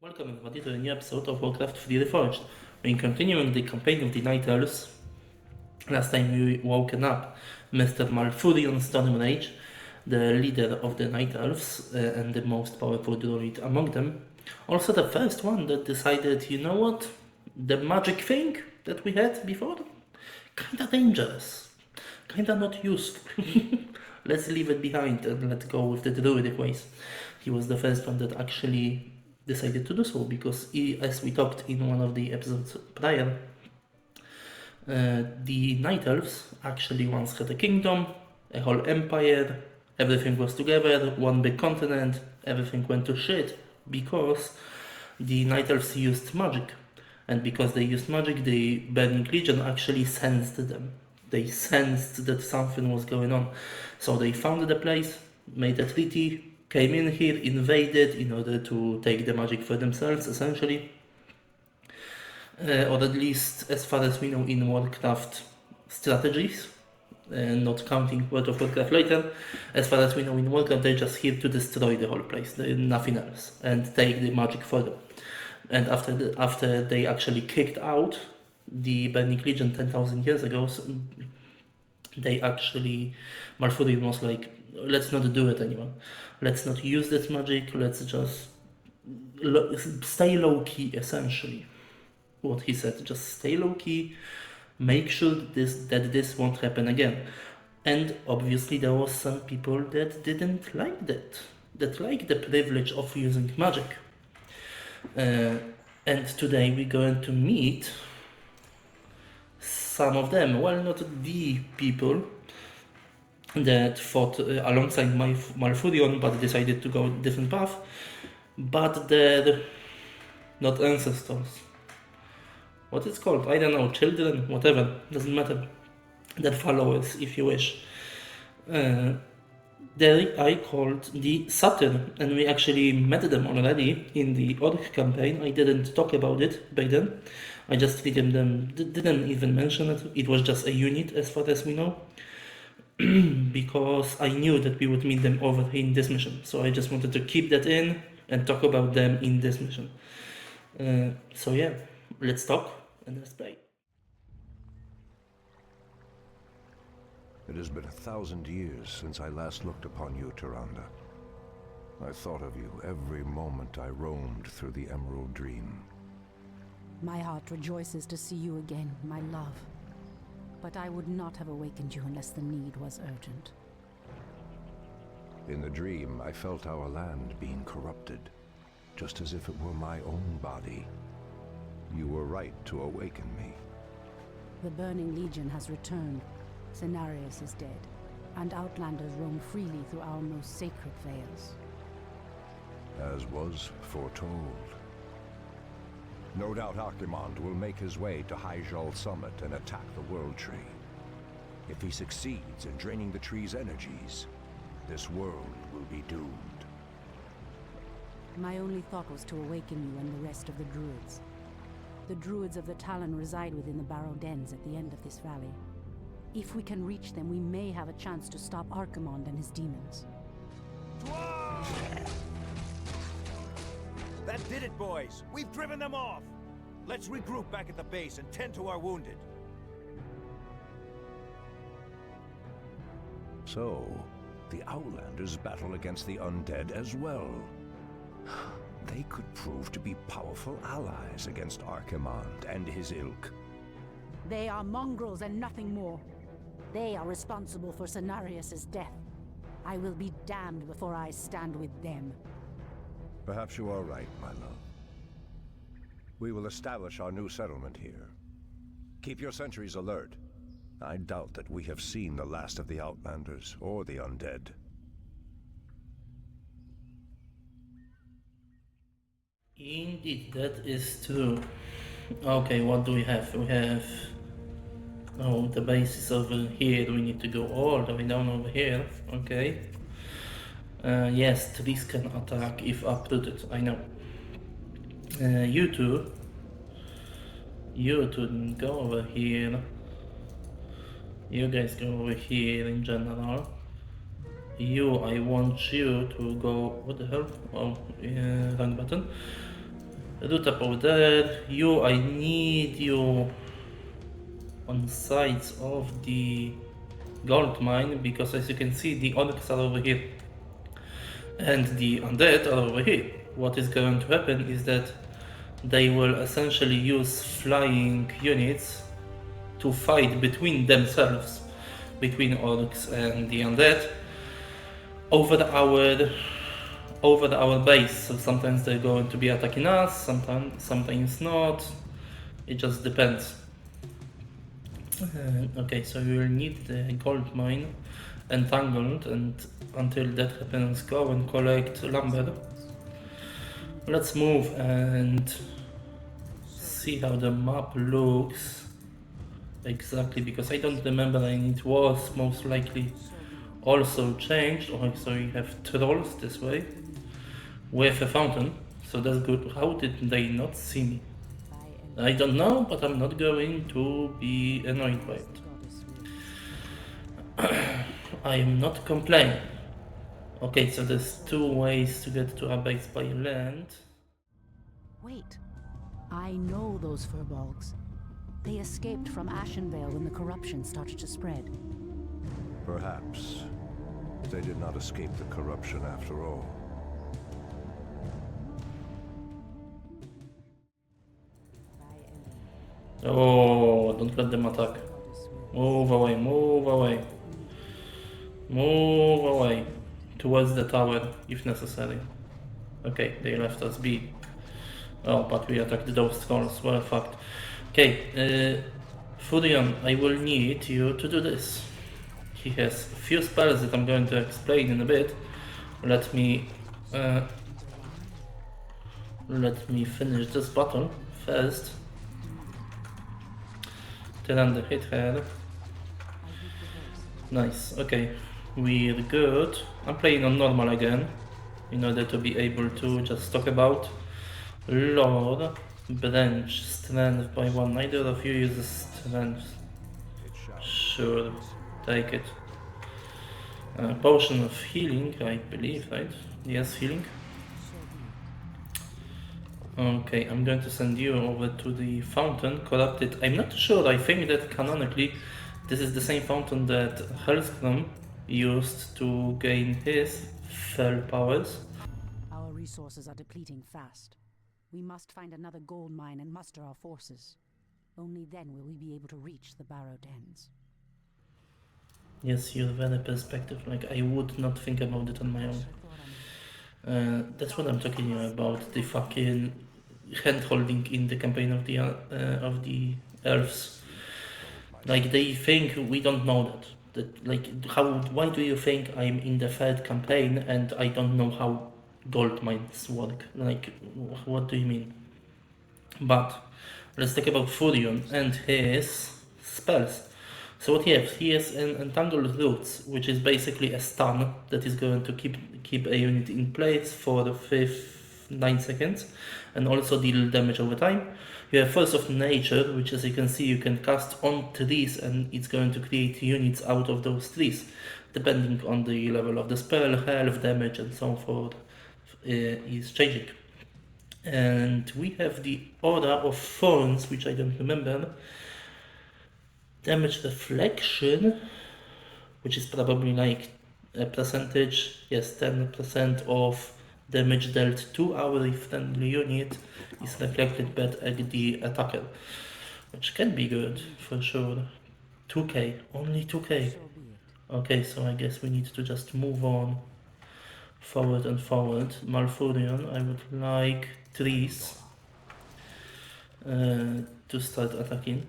Welcome everybody to a new episode of Warcraft 3 Reforged. We're continuing the campaign of the Night Elves. Last time we woken up Mr. Malfurion Stormrage, the leader of the Night Elves and the most powerful druid among them. Also the first one that decided, you know what, the magic thing that we had before? Kinda dangerous, kinda not useful. Let's leave it behind and let's go with the druidic ways. He was the first one that actually decided to do so because as we talked in one of the episodes prior, the Night Elves actually once had a kingdom, a whole empire, everything was together, one big continent, everything went to shit because the Night Elves used magic. And because they used magic, the Burning Legion actually sensed them. They sensed that something was going on. So they found the place, made a treaty, came in here, invaded in order to take the magic for themselves, essentially. Or at least, as far as we know, in Warcraft strategies, not counting World of Warcraft later, as far as we know in Warcraft, they're just here to destroy the whole place, nothing else, and take the magic for them. And after they actually kicked out the Burning Legion 10,000 years ago, they actually, Malfurion was like, let's not do it anymore. Let's not use this magic, let's just stay low-key, essentially. What he said, just stay low-key, make sure that this won't happen again. And obviously there was some people that didn't like that liked the privilege of using magic. And today we're going to meet some of them. Well, not the people that fought alongside Malfurion but decided to go a different path, but their, not ancestors. What it's called? I don't know, children, whatever, doesn't matter. Their followers, if you wish. I called the Satyr, and we actually met them already in the Orc campaign. I didn't talk about it back then. I just treated them, didn't even mention it. It was just a unit as far as we know. Because I knew that we would meet them over in this mission. So I just wanted to keep that in and talk about them in this mission. So yeah, let's talk and let's play. It has been 1,000 years since I last looked upon you, Tyrande. I thought of you every moment I roamed through the Emerald Dream. My heart rejoices to see you again, my love. But I would not have awakened you unless the need was urgent. In the dream, I felt our land being corrupted, just as if it were my own body. You were right to awaken me. The Burning Legion has returned. Sargeras is dead, and Outlanders roam freely through our most sacred vales. As was foretold. No doubt Archimonde will make his way to Hyjal Summit and attack the World Tree. If he succeeds in draining the tree's energies, this world will be doomed. My only thought was to awaken you and the rest of the Druids. The Druids of the Talon reside within the Barrow Dens at the end of this valley. If we can reach them, we may have a chance to stop Archimonde and his demons. That did it, boys! We've driven them off! Let's regroup back at the base and tend to our wounded. So, the Outlanders battle against the undead as well. They could prove to be powerful allies against Archimonde and his ilk. They are mongrels and nothing more. They are responsible for Sargeras' death. I will be damned before I stand with them. Perhaps you are right, my love. We will establish our new settlement here. Keep your sentries alert. I doubt that we have seen the last of the Outlanders or the undead. Indeed, that is true. Okay, what do we have? We have... Oh, the base is over here. We need to go all the way down over here. Okay. Yes, trees can attack if uprooted. I know. You two go over here. You guys go over here in general. I want you to go. What the hell? Oh, yeah, wrong button. route up over there. You, I need you on sides of the gold mine, because as you can see, the orcs are over here and the undead are over here. What is going to happen is that they will essentially use flying units to fight between themselves, between orcs and the undead, over our base. So sometimes they're going to be attacking us, sometimes not. It just depends. Okay, so we will need the gold mine entangled, and until that happens, go and collect lumber. Let's move and see how the map looks exactly, because I don't remember, and it was most likely also changed. Oh, so we have trolls this way with a fountain, so that's good. How did they not see me? I don't know, but I'm not going to be annoyed by it. I am not complaining. Okay, so there's two ways to get to our base by land. Wait. I know those furbolgs. They escaped from Ashenvale when the corruption started to spread. Perhaps they did not escape the corruption after all. Oh, don't let them attack. Move away, move away. Move away. Towards the tower, if necessary. Okay, they left us be. Oh, but we attacked those trolls. Well, fucked. Okay, Furion, I will need you to do this. He has a few spells that I'm going to explain in a bit. Let me finish this battle first. Tyrande, hit her. Nice, okay. We're good. I'm playing on normal again, in order to be able to just talk about lore. Branch, strength by 1. Neither of you uses strength. Sure, take it. Potion of healing, I believe, right? Yes, healing. Okay, I'm going to send you over to the fountain, corrupted. I'm not sure, I think that canonically this is the same fountain that Hellscrum used to gain his fell powers. Our resources are depleting fast. We must find another gold mine and muster our forces. Only then will we be able to reach the Barrow Dens. Yes, you're very perspective, like I would not think about it on my own. That's what I'm talking about, the fucking hand-holding in the campaign of the Elves. Like, they think we don't know that. Why do you think I'm in the third campaign and I don't know how gold mines work? Like, what do you mean? But let's talk about Furion and his spells. So what he has an Entangled Roots, which is basically a stun that is going to keep a unit in place for the 9 seconds, and also deal damage over time. You have Force of Nature, which, as you can see, you can cast on trees, and it's going to create units out of those trees, depending on the level of the spell, health, damage, and so forth is changing. And we have the Aura of Thorns, which I don't remember. Damage Reflection, which is probably like a percentage, yes, 10% of damage dealt to our friendly unit is reflected back at the attacker, which can be good for sure. 2k, only 2k. Okay, so I guess we need to just move on forward and forward. Malfurion, I would like trees to start attacking.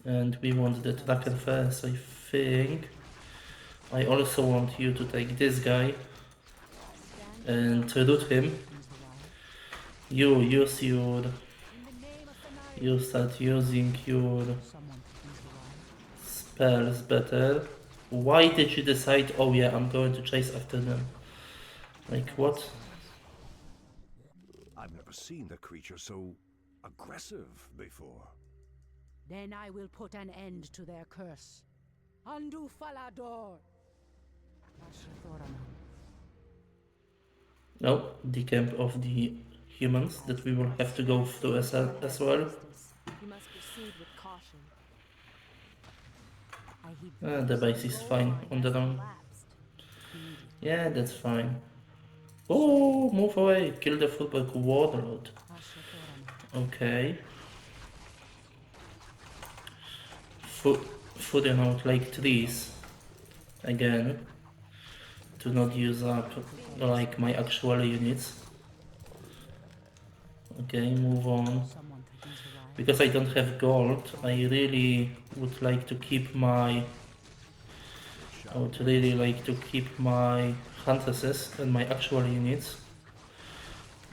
And we want the tracker first, I think. I also want you to take this guy and root him. You start using your spells better. Why did you decide, oh yeah, I'm going to chase after them? Like, what? I've never seen the creature so aggressive before. Then I will put an end to their curse. Undo Falador! No, the camp of the humans that we will have to go through as well. You must proceed with caution. The base is fine on the own. Yeah, that's fine. Oh, move away! Kill the football warlord. Okay. Furion out like trees. Again. To not use up like my actual units. Okay, move on. Because I don't have gold, I really would like to keep my... I would really like to keep my huntresses and my actual units.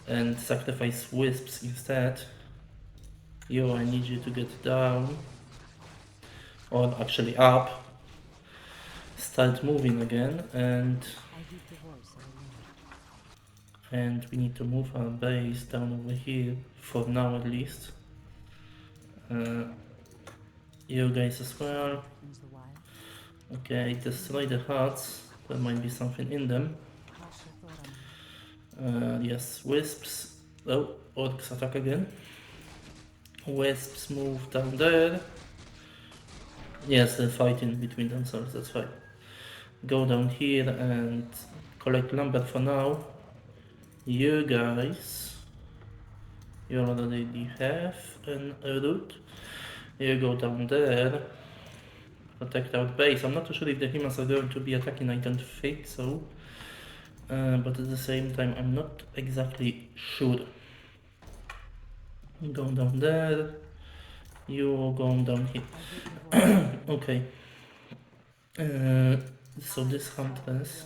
And sacrifice wisps instead. Yo, I need you to get down. Or actually up. Start moving again, and we need to move our base down over here, for now at least. You guys as well. Okay, destroy the huts, there might be something in them. Yes, wisps. Oh, orcs attack again. Wisps move down there. Yes, they're fighting between themselves, that's fine. Go down here and collect lumber for now. You guys, you already have a route. You go down there, protect our base. I'm not too sure if the humans are going to be attacking, I don't think so. But at the same time, I'm not exactly sure. Go down there. You go down here. Okay. So this huntress,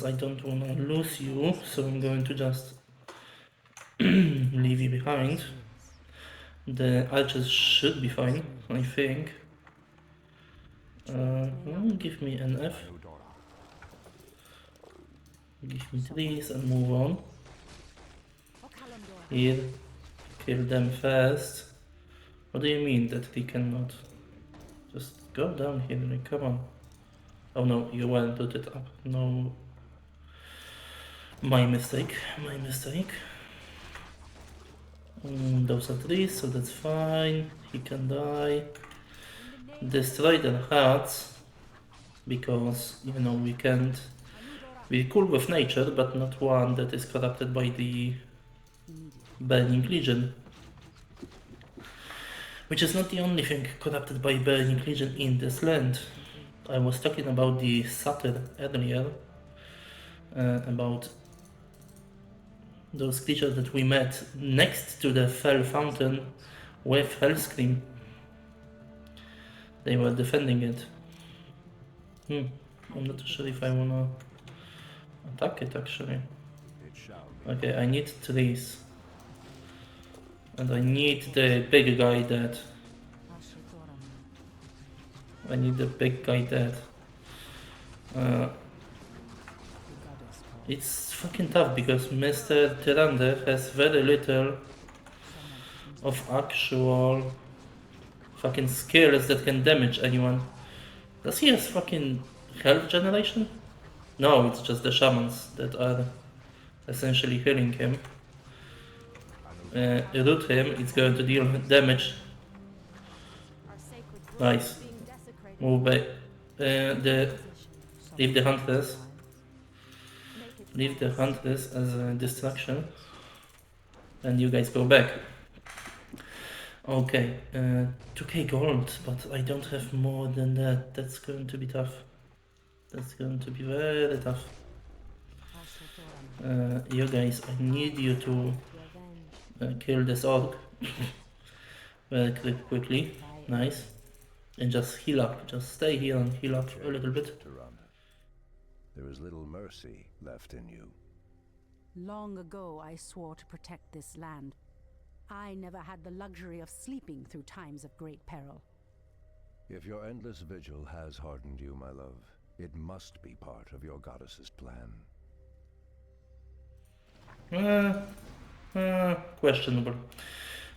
I don't want to lose you, so I'm going to just leave you behind. The archers should be fine, I think. Give me an F. Give me these and move on. Here, kill them first. What do you mean that they cannot? Just go down here, like, come on. Oh no, you weren't rooted up. No. My mistake, my mistake. Those are trees, so that's fine. He can die. Destroy their huts. Because, you know, we can't... We're cool with nature, but not one that is corrupted by the Burning Legion. Which is not the only thing corrupted by Burning Legion in this land. I was talking about the Satyr earlier, about those creatures that we met next to the Fell Fountain with Hellscream. They were defending it. I'm not sure if I wanna attack it actually. Okay, I need trees. And I need the big guy dead. I need the big guy dead. It's fucking tough because Mr. Tyrande has very little of actual fucking skills that can damage anyone. Does he have fucking health generation? No, it's just the shamans that are essentially healing him. Root him, it's going to deal damage. Nice. Move back. Leave the hunters. Leave the hunters as a distraction. And you guys go back. Okay, 2k gold, but I don't have more than that. That's going to be tough. That's going to be very tough. You guys, I need you to kill this orc very quickly. Nice. And just heal up. Just stay here and heal up a little bit. Tyrande, there is little mercy left in you. Long ago, I swore to protect this land. I never had the luxury of sleeping through times of great peril. If your endless vigil has hardened you, my love, it must be part of your goddess's plan. Questionable.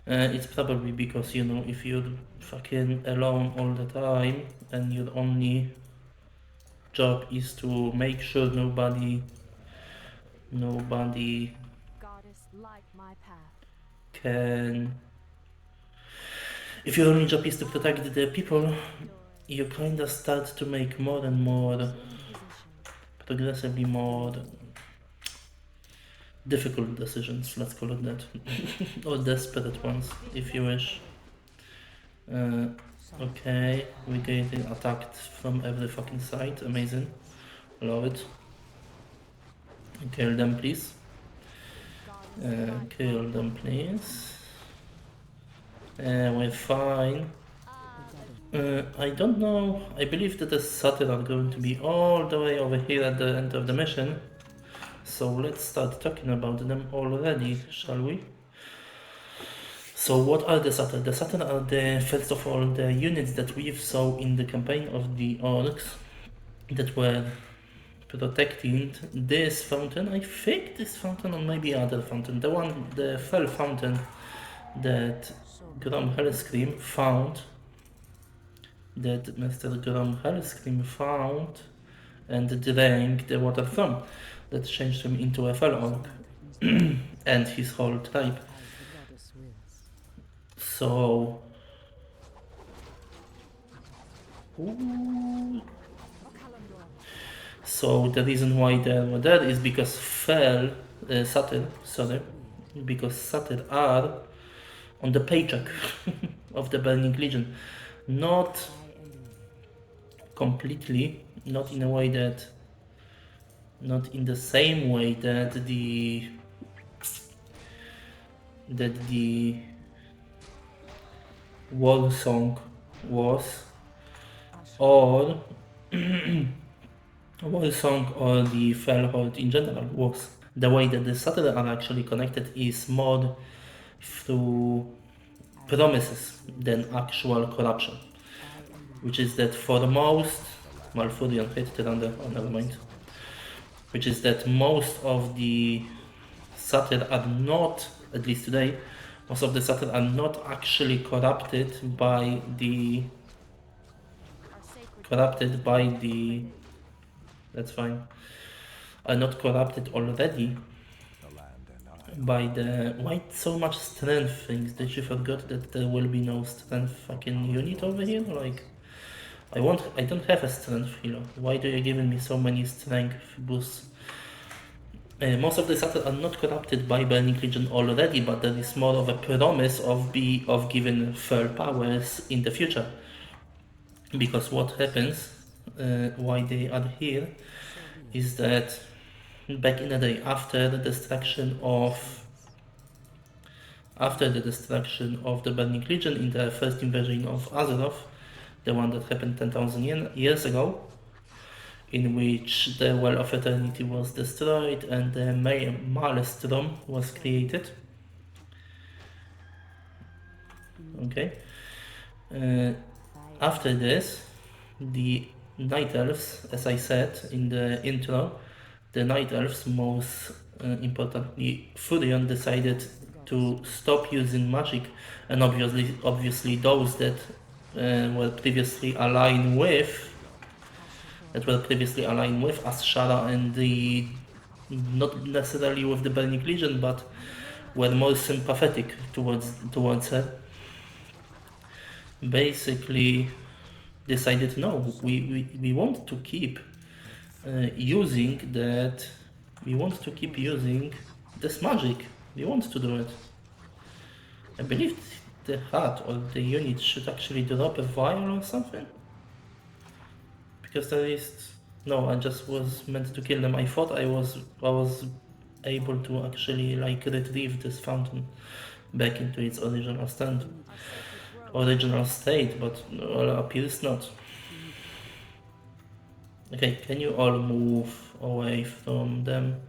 It's probably because, you know, if you're fucking alone all the time and your only job is to make sure nobody Light my path. can... If your only job is to protect the people, you kinda start to make more and more, progressively more difficult decisions, let's call it that. Or desperate ones, if you wish. Okay, we're getting attacked from every fucking side, amazing. Love it. Kill them, please. Kill them, please. We're fine. I don't know. I believe that the Satyrs are going to be all the way over here at the end of the mission. So let's start talking about them already, shall we? So what are the Satyrs? The Satyrs are the, first of all, the units that we saw in the campaign of the Orcs that were protecting this fountain. I think this fountain or maybe other fountain. The one, the fell fountain that Grom Hellscream found. That Mr. Grom Hellscream found and drank the water from. That changed him into a fell orc and his whole tribe. So... Ooh. So the reason why they were there is because Satyr, because Satyr are on the paycheck of the Burning Legion. Not completely, not in a way that, not in the same way that the war song was, or war song or the Fellhold in general was. The way that the Satyrs are actually connected is more through promises than actual corruption. Which is that for most... Malfurion hit Tyrande, oh never mind. Which is that most of the Satyrs are not, at least today, most of the Satyrs are not actually corrupted by the... That's fine. Are not corrupted already by the... Why so much strength things? Did you forget that there will be no strength fucking unit over here? Like... I don't have a strength healer. Why do you giving me so many strength boosts? Most of the Satyrs are not corrupted by Burning Legion already, but there is more of a promise of giving fur powers in the future. Because what happens, why they are here, is that back in the day, after the destruction of the Burning Legion in the first invasion of Azeroth, the one that happened 10,000 years ago, in which the Well of Eternity was destroyed and the Maelstrom was created. Okay. After this, the Night Elves, as I said in the intro, the Night Elves, most importantly Furion, decided to stop using magic, and obviously those that were previously aligned with Ashara and the, not necessarily with the Burning Legion, but were more sympathetic towards her, basically decided, no, we want to keep using that, we want to keep using this magic, we want to do it. I believe the hut or the unit should actually drop a vial or something. Because there is... No, I just was meant to kill them. I thought I was able to actually like retrieve this fountain back into its original state, but well, appears not. Okay, can you all move away from them?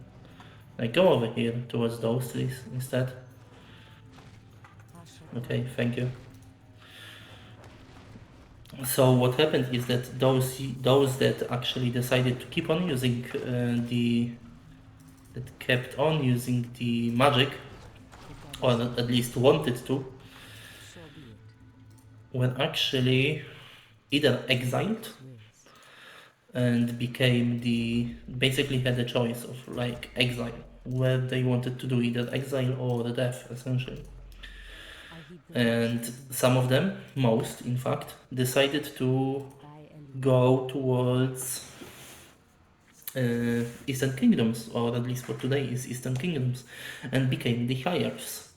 Like go over here towards those trees instead. Okay, thank you. So what happened is that those that actually decided to keep on using kept on using the magic, or at least wanted to, were actually either exiled and became basically had a choice of like exile where they wanted to do either exile or the death, essentially. And some of them, most in fact, decided to go towards Eastern Kingdoms, or at least what today is Eastern Kingdoms, and became the High Elves.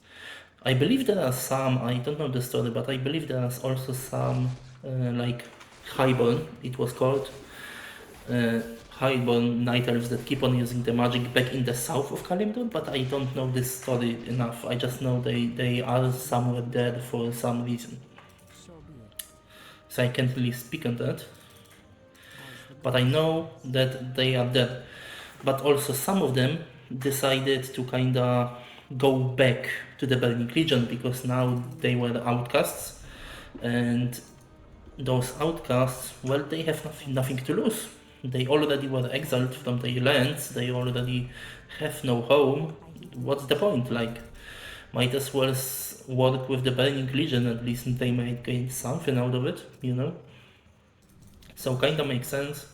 I believe there are some, I don't know the story, but I believe there are also some, like Highborn, it was called, Highborn Night Elves that keep on using the magic back in the south of Kalimdor, but I don't know this story enough. I just know they are somewhere there for some reason. So I can't really speak on that. But I know that they are there. But also some of them decided to kinda go back to the Burning Legion because now they were outcasts, and those outcasts, well, they have nothing to lose. They already were exiled from their lands, they already have no home. What's the point? Like, might as well work with the Burning Legion, at least they might gain something out of it, you know? So kinda makes sense.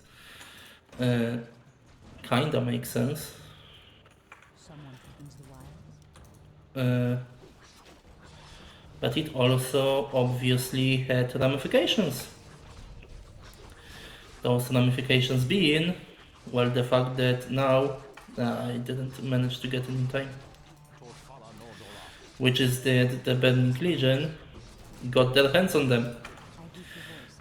Kinda makes sense. But it also obviously had ramifications. Those ramifications being, well, the fact that now I didn't manage to get it in time, which is that the Burning Legion got their hands on them.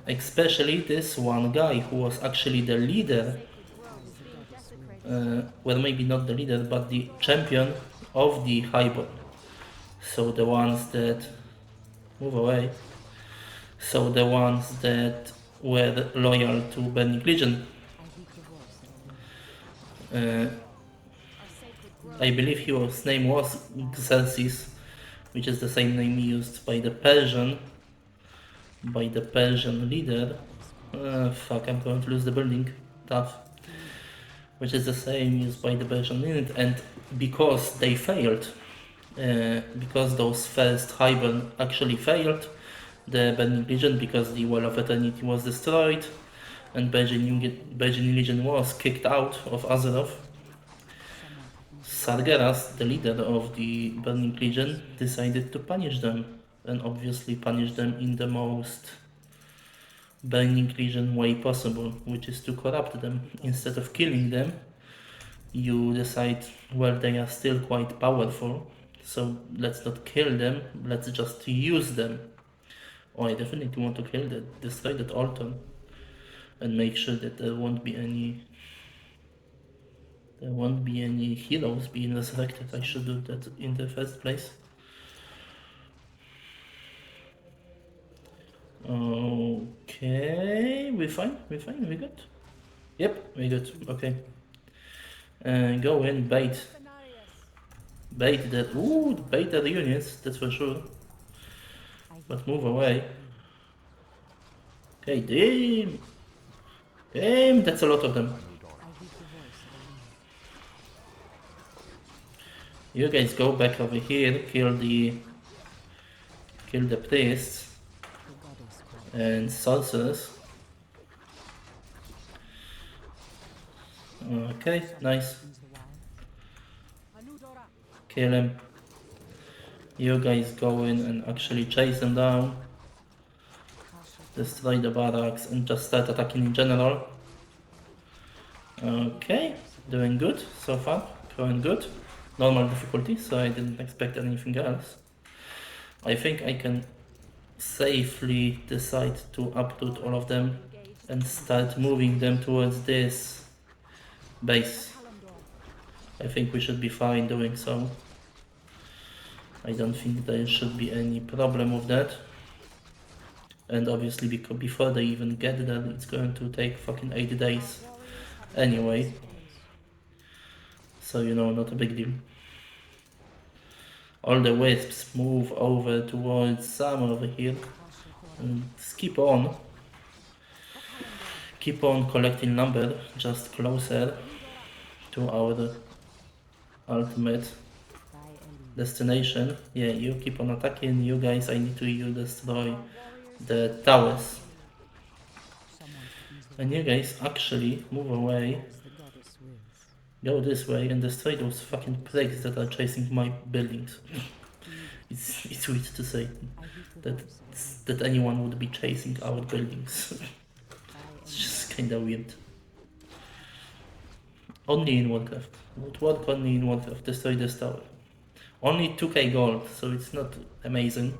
Especially this one guy who was actually the leader, well, maybe not the leader, but the champion of the Highborn. So the ones that move away. So the ones that were loyal to Burning Legion. I believe his name was Xerxes, which is the same name used by the Persian leader. Fuck, I'm going to lose the building. Tough. Which is the same used by the Persian leader, and because they failed, because those first Highborn actually failed, the Burning Legion, because the Well of Eternity was destroyed, and Burning Legion was kicked out of Azeroth, Sargeras, the leader of the Burning Legion, decided to punish them, and obviously punish them in the most Burning Legion way possible, which is to corrupt them. Instead of killing them, you decide, well, they are still quite powerful, so let's not kill them, let's just use them. Oh, I definitely want to kill that, destroy that altar, and make sure that there won't be any heroes being resurrected. I should do that in the first place. Okay, we're fine, we're good. Yep, we're good, okay. Go in, bait that, bait the units, that's for sure. But move away. Okay, damn, that's a lot of them. You guys go back over here, kill the priests and sorcerers. Okay, nice. Kill him. You guys go in and actually chase them down. Destroy the barracks and just start attacking in general. Okay, doing good so far, going good. Normal difficulty, so I didn't expect anything else. I think I can safely decide to uproot all of them and start moving them towards this base. I think we should be fine doing so. I don't think there should be any problem with that. And obviously before they even get there, it's going to take fucking 80 days anyway. So, you know, not a big deal. All the wisps move over towards Sam over here. And keep on collecting lumber, just closer to our ultimate destination. Yeah, you keep on attacking. You guys, I need to destroy the towers. And you guys actually move away. go this way and destroy those fucking plagues that are chasing my buildings. It's weird to say that anyone would be chasing our buildings. It's just kinda weird. Only in Warcraft. Would work only in Warcraft. Destroy this tower. Only 2k gold, so it's not amazing.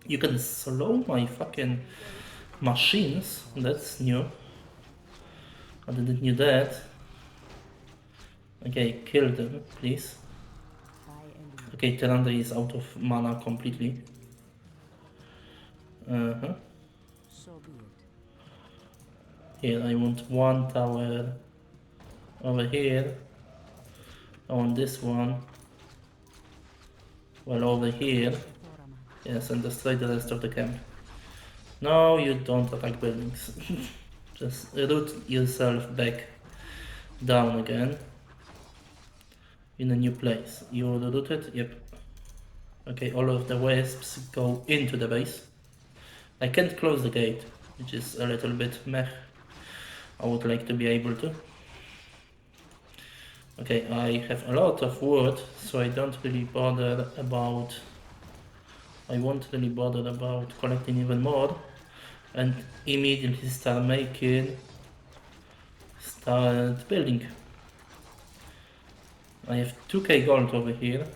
You can slow my fucking machines. That's new. I didn't knew that. Okay, kill them, please. Okay, Tyrande is out of mana completely. Here, I want one tower over here. I want this one. Well, over here. Yes, and destroy the rest of the camp. No, you don't attack buildings. Just root yourself back down again. In a new place. You rooted? Yep. Okay, all of the wisps go into the base. I can't close the gate, which is a little bit meh. I would like to be able to. Okay, I have a lot of wood, so I don't really bother about... I won't really bother about collecting even more. And immediately start building. I have 2k gold over here.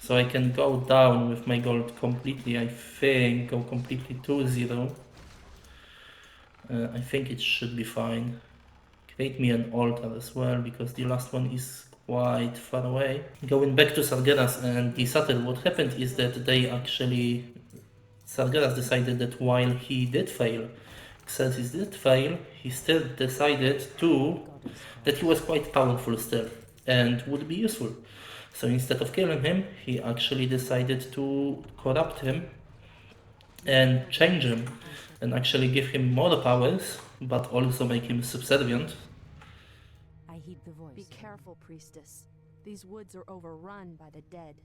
So I can go down with my gold completely, I think, go completely to 0. I think it should be fine. Create me an altar as well, because the last one is quite far away. Going back to Sargeras and the Satyr, what happened is that they actually... Sargeras decided that while he did fail, Xerxes did fail, he still decided that he was quite powerful still and would be useful. So instead of killing him, he actually decided to corrupt him and change him and actually give him more powers, but also make him subservient. I heed the voice. Be careful, priestess. These woods are overrun by the dead.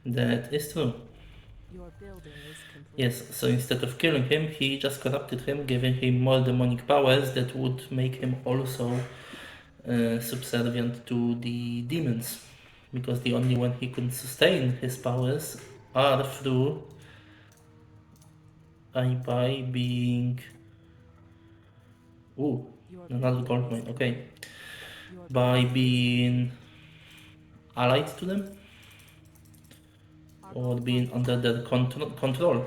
That is true. Your building is complete. Yes, so instead of killing him, he just corrupted him, giving him more demonic powers that would make him also subservient to the demons. Because the only one he can sustain his powers are through by being... Ooh, another gold mine, okay. By being allied to them. Or being under their control.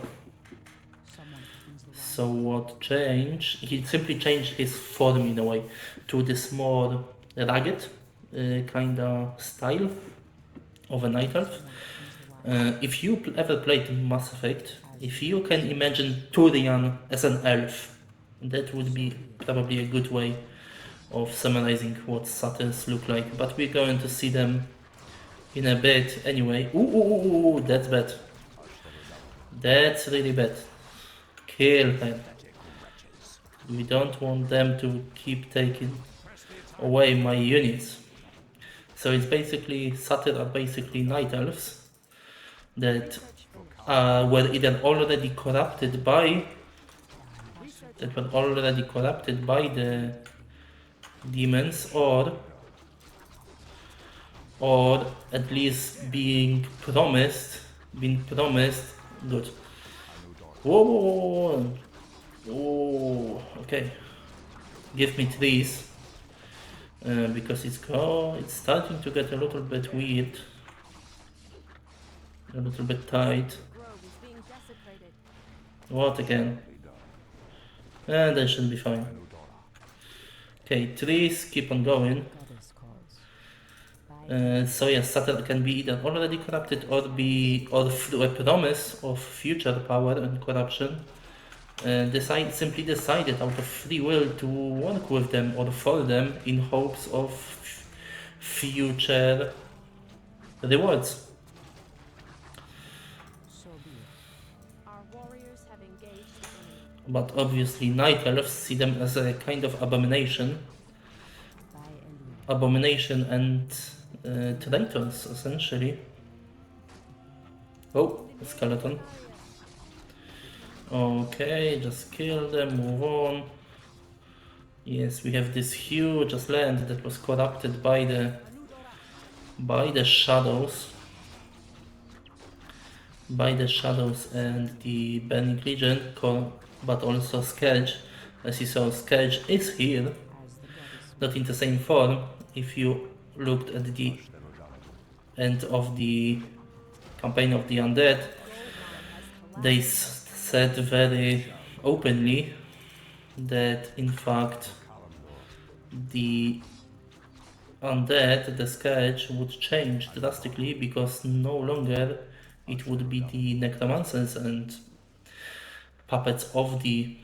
So what changed? He simply changed his form in a way to this more rugged kinda style of a night elf. If you ever played Mass Effect, if you can imagine Turian as an elf, that would be probably a good way of summarizing what Satyrs look like. But we're going to see them in a bit anyway. Ooh, that's bad. That's really bad. Kill them. We don't want them to keep taking away my units. So it's basically, Satyrs are basically night elves that were either already corrupted by the demons, or at least being promised. Good. Whoa. Oh, okay. Give me trees. Because it's starting to get a little bit weird. A little bit tight. What again? And that should be fine. Okay, trees, keep on going. So yes, Satyr can be either already corrupted or through a promise of future power and corruption. Simply decided out of free will to work with them or for them in hopes of future rewards. But obviously night elves see them as a kind of abomination and traitors, essentially. Oh, a skeleton. Okay, just kill them, move on. Yes, we have this huge land that was corrupted by the shadows. By the shadows and the Burning Legion, but also Scourge. As you saw, Scourge is here, not in the same form. If you looked at the end of the campaign of the Undead, they said very openly that in fact the Undead, the Scourge, would change drastically because no longer it would be the necromancers and puppets of the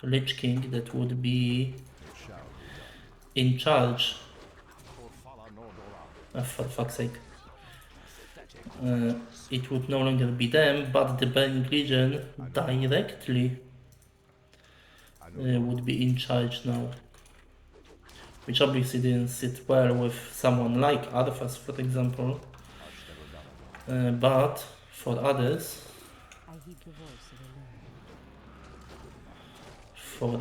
Lich King that would be in charge. For fuck's sake. It would no longer be them, but the Burning Legion directly would be in charge now. Which obviously didn't sit well with someone like Arthas, for example. But for others, for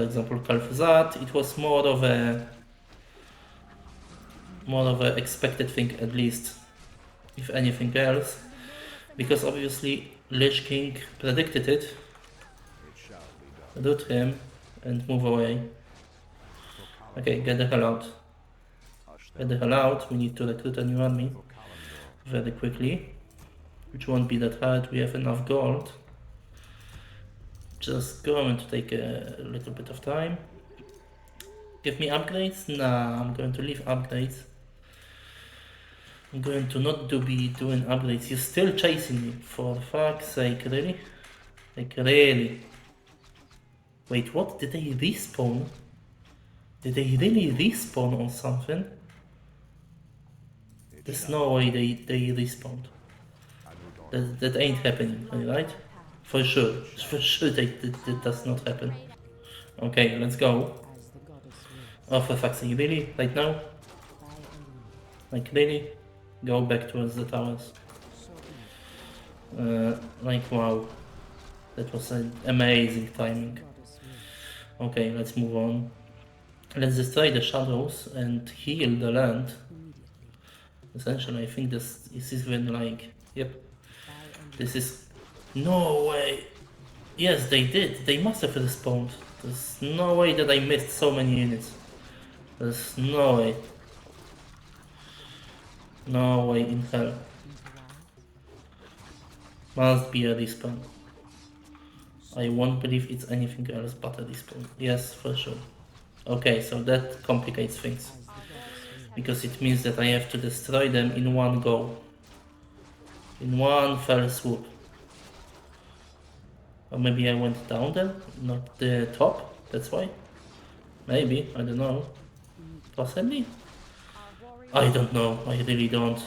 example Kalfazat, it was more of a expected thing, at least, if anything else, because obviously Lich King predicted it, root him and move away. Okay, get the hell out. Get the hell out, we need to recruit a new army very quickly, which won't be that hard, we have enough gold. Just going to take a little bit of time. Give me upgrades? Nah, I'm going to leave upgrades. I'm going to not be doing upgrades. You're still chasing me, for fuck's sake, really? Like, really? Wait, what? Did they respawn? Did they really respawn or something? There's no way they respawned. That ain't happening, right? For sure that does not happen. Okay, let's go. Oh, for fuck's sake, really? Right now? Like, really? Go back towards the towers. Like, wow. That was an amazing timing. Okay, let's move on. Let's destroy the shadows and heal the land. Essentially, I think this is even like... Yep. This is... No way! Yes, they did. They must have respawned. There's no way that I missed so many units. There's no way. No way in hell. Must be a respawn. I won't believe it's anything else but a respawn. Yes, for sure. Okay, so that complicates things. Because it means that I have to destroy them in one go. In one fell swoop. Or maybe I went down there, not the top, that's why. Maybe, I don't know. Possibly? I don't know, I really don't.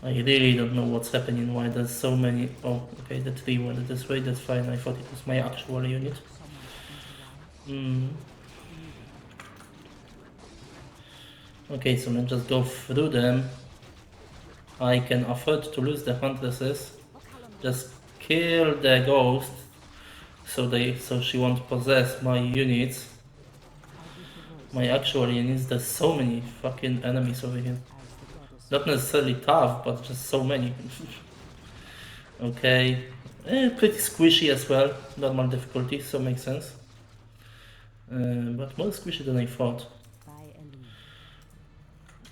I really don't know what's happening, why there's so many... Oh, okay, the tree went this way, that's fine, I thought it was my actual unit. Okay, so let's just go through them. I can afford to lose the huntresses. Just kill the ghost so she won't possess my units. My actual units. There's so many fucking enemies over here. Not necessarily tough, but just so many. Okay. Pretty squishy as well. Normal difficulty, so makes sense. But more squishy than I thought.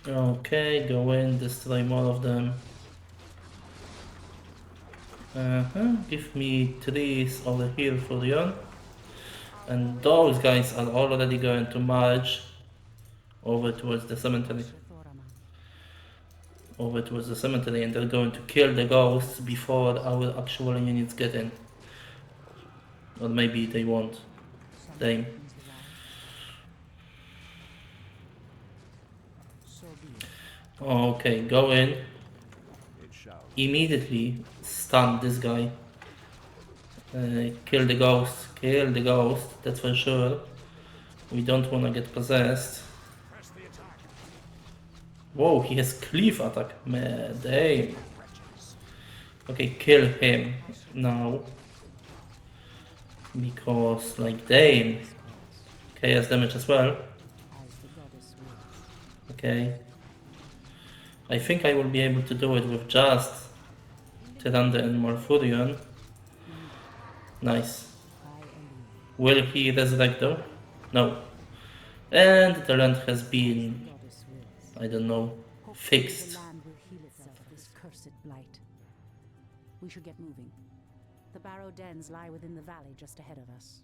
Okay, go in, destroy more of them. Give me trees over here for Leon. And those guys are already going to march over towards the cemetery. Over towards the cemetery, and they're going to kill the ghosts before our actual units get in. Or maybe they won't. Damn. Okay, go in. Immediately stun this guy. Kill the ghost, that's for sure. We don't wanna get possessed. Whoa, he has cleave attack. Man, damn. Okay, kill him now. Because, like, damn. Chaos damage as well. As the goddess will. Okay. I think I will be able to do it with just Tyrande and Malfurion. Nice. I alone. Will he resurrect though? No. And the land has been, Goddess wills. I don't know, Hopefully fixed. the land will heal itself of this cursed blight. We should get moving. The barrow dens lie within the valley just ahead of us.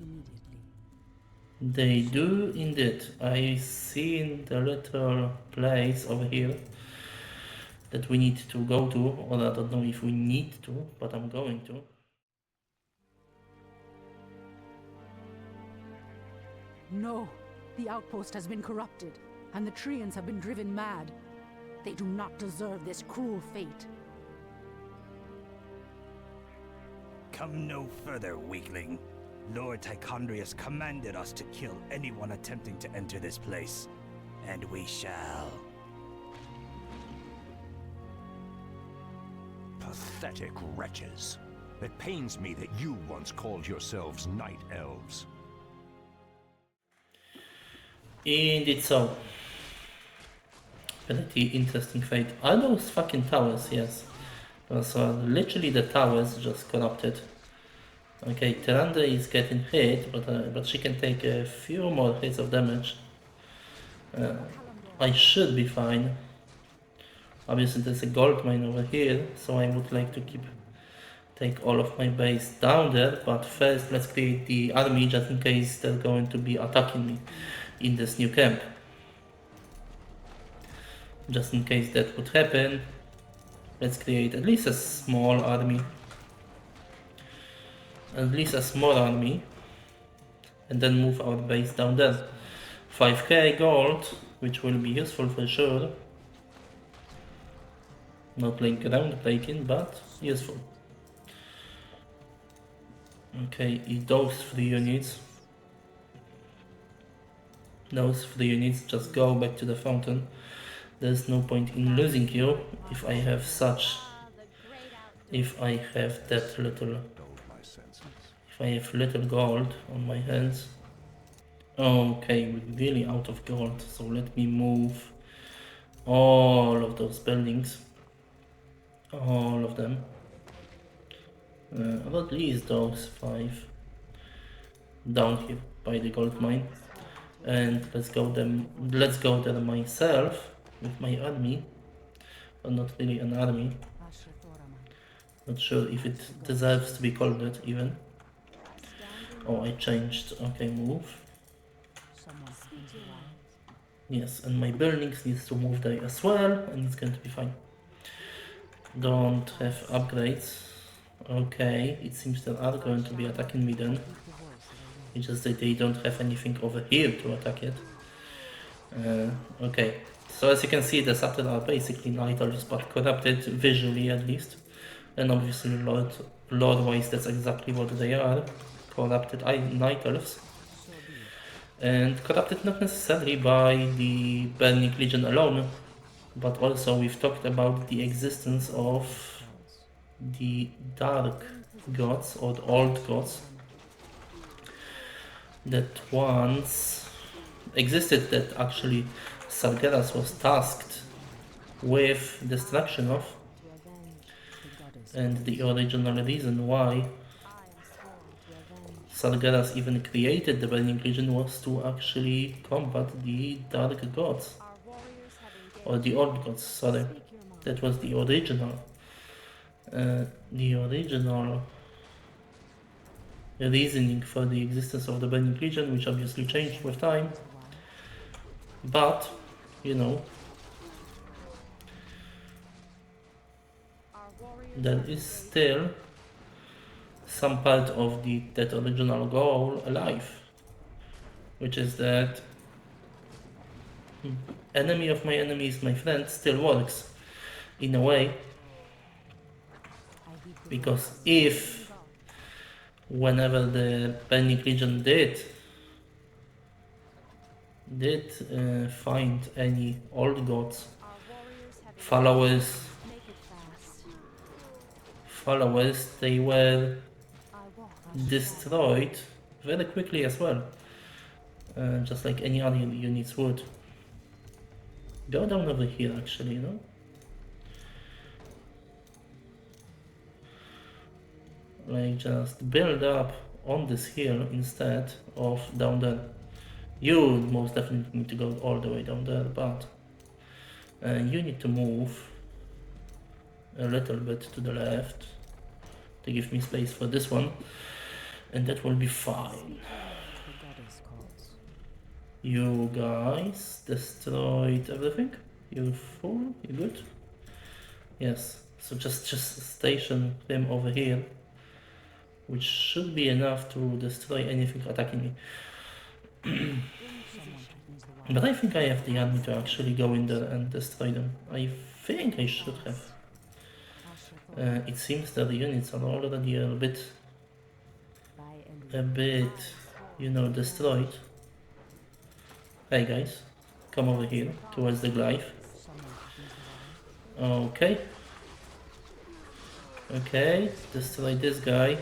Immediately. They do indeed. I see in the little place over here that we need to go to, or I don't know if we need to, but I'm going to. No! The outpost has been corrupted, and the Treants have been driven mad. They do not deserve this cruel fate. Come no further, weakling. Lord Tychondrius commanded us to kill anyone attempting to enter this place. And we shall. Pathetic wretches. It pains me that you once called yourselves Night Elves. Indeed so. Pretty interesting fate. Are those fucking towers? Yes. Those are literally the towers just corrupted. Okay, Tyrande is getting hit, but she can take a few more hits of damage. I should be fine. Obviously there's a gold mine over here, so I would like to take all of my base down there, but first let's create the army just in case they're going to be attacking me in this new camp. Just in case that would happen, let's create at least a small army. And then move our base down there. 5k gold, which will be useful for sure. Not like groundbreaking, but useful. Okay, those 3 units. Those 3 units just go back to the fountain. There's no point in losing you if I have that little. If I have little gold on my hands. Okay, we're really out of gold, so let me move all of those buildings. All of them. Or at least those 5 down here by the gold mine. And let's go there myself with my army. Or not really an army. Not sure if it deserves to be called that even. Oh, I changed. Okay, move. Yes, and my buildings needs to move there as well, and it's going to be fine. Don't have upgrades. Okay, it seems they are going to be attacking me then. It's just that they don't have anything over here to attack it. Okay, so as you can see, the Satyrs are basically Night Elves, but corrupted visually at least. And obviously lore-wise, that's exactly what they are. Corrupted Night Elves. And corrupted not necessarily by the Burning Legion alone, but also we've talked about the existence of the Dark Gods or the Old Gods that once existed, that actually Sargeras was tasked with destruction of. And the original reason why Sargeras even created the Burning Legion was to actually combat the Dark Gods. Or the Old Gods, sorry. That was the original. Reasoning for the existence of the Burning Legion, which obviously changed with time. But, you know, there is still some part of that original goal alive, which is that enemy of my enemy is my friend still works in a way, because if whenever the Burning Legion did find any old gods, followers, followers, they were I walk. destroyed very quickly as well. Just like any other units would. Go down over here actually, you know? Like just build up on this hill instead of down there. You most definitely need to go all the way down there, but you need to move a little bit to the left to give me space for this one, and that will be fine. The goddess calls. You guys destroyed everything? You full? You good? Yes. So just station him over here, which should be enough to destroy anything attacking me. Someone threatens the wild. But I think I have the army to actually go in there and destroy them. I think I should have. It seems that the units are already a bit, you know, destroyed. Hey guys, come over here towards the Glyph. Okay. Okay, destroy this guy.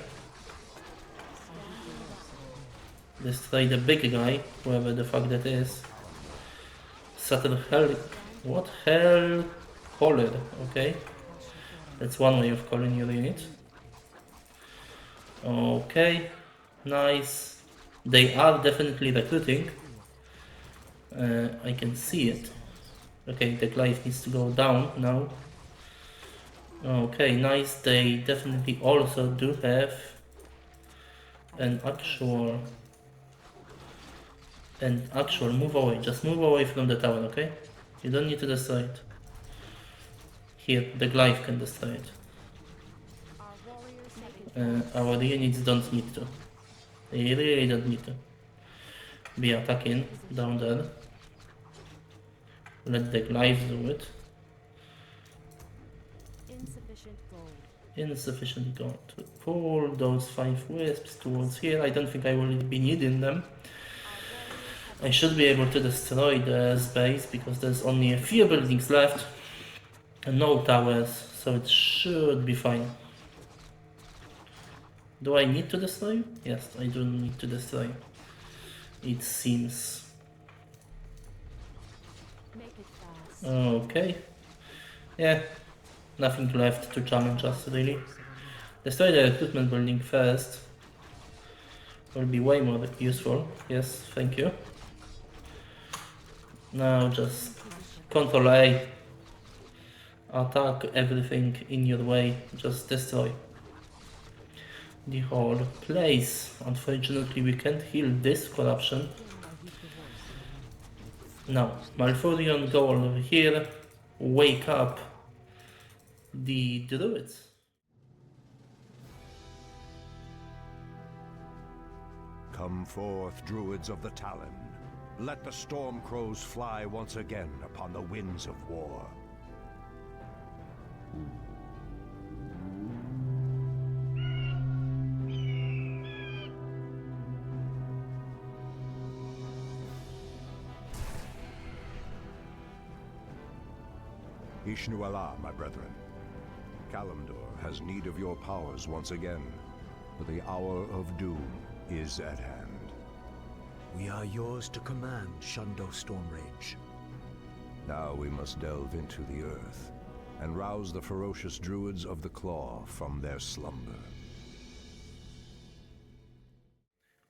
Destroy the big guy, whoever the fuck that is. Satyr hell. What? Hell caller, okay. That's one way of calling your unit. Okay, nice. They are definitely recruiting. I can see it. Okay, the Glyph needs to go down now. Okay, nice. They definitely also do have an actual move away. Just move away from the tower, okay? You don't need to destroy it. Here, the Glyph can destroy it. Our units don't need to. They really don't need to be attacking down there. Let the Glyph do it. Insufficient gold. Insufficient gold to pull those 5 wisps towards here. I don't think I will be needing them. I should be able to destroy the space because there's only a few buildings left and no towers, so it should be fine. Do I need to destroy? Yes, I do need to destroy. It seems. Make it fast. Okay. Yeah, nothing left to challenge us really. Destroy the recruitment building first. Will be way more useful. Yes, thank you. Now just Control A. Attack everything in your way. Just destroy the whole place. Unfortunately, we can't heal this corruption. Now, Malfurion, go over here. Wake up the Druids. Come forth, Druids of the Talon. Let the storm crows fly once again upon the winds of war. Ishnu Allah, my brethren. Kalimdor has need of your powers once again, for the hour of doom is at hand. We are yours to command, Shundo Stormrage. Now we must delve into the earth and rouse the ferocious Druids of the Claw from their slumber.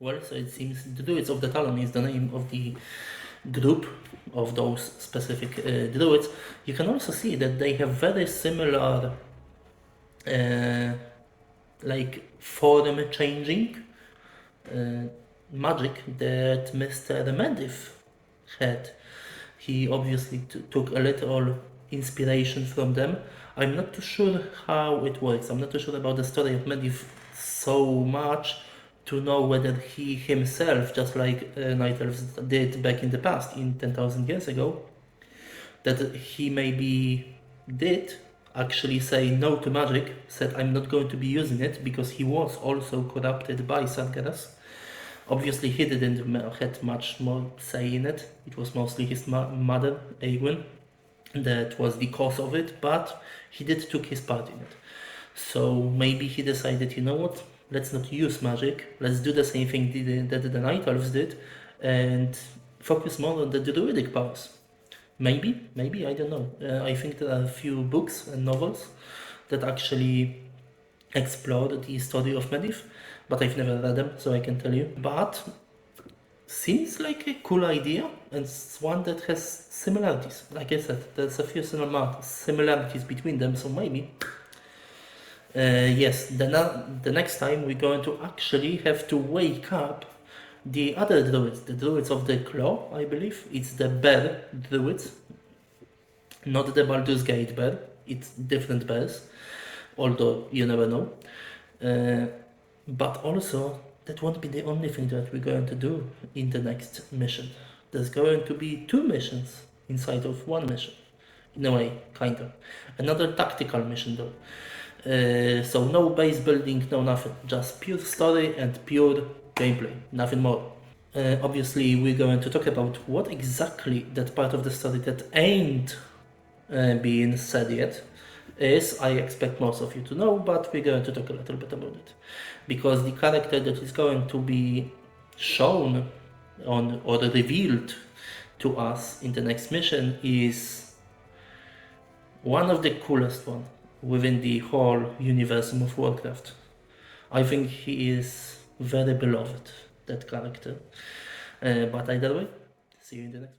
Well, so it seems the Druids of the Talon is the name of the group of those specific Druids. You can also see that they have very similar like form changing magic that Mr. Medivh had. He obviously took a little inspiration from them. I'm not too sure how it works. I'm not too sure about the story of Medivh so much to know whether he himself, just like Night Elves did back in the past, in 10,000 years ago, that he maybe did actually say no to magic, said I'm not going to be using it, because he was also corrupted by Sargeras. Obviously he didn't had much more say in it. It was mostly his mother, Aegwyn, that was the cause of it, but he did took his part in it. So maybe he decided, you know what, let's not use magic, let's do the same thing that the Night Elves did, and focus more on the druidic powers. Maybe, I don't know. I think there are a few books and novels that actually explore the story of Medivh, but I've never read them, so I can tell you. But seems like a cool idea, and it's one that has similarities. Like I said, there's a few similarities between them, so maybe. Yes, the next time we're going to actually have to wake up the other druids, the druids of the Claw, I believe. It's the bear druids, not the Baldur's Gate bear. It's different bears, although you never know. But also, that won't be the only thing that we're going to do in the next mission. There's going to be 2 missions inside of one mission. In a way, kind of. Another tactical mission though. So no base building, no nothing. Just pure story and pure gameplay, nothing more. Obviously, we're going to talk about what exactly that part of the story that ain't being said yet is. I expect most of you to know, but we're going to talk a little bit about it. Because the character that is going to be shown on or revealed to us in the next mission is one of the coolest ones within the whole universe of Warcraft. I think he is very beloved, that character. But either way, see you in the next one.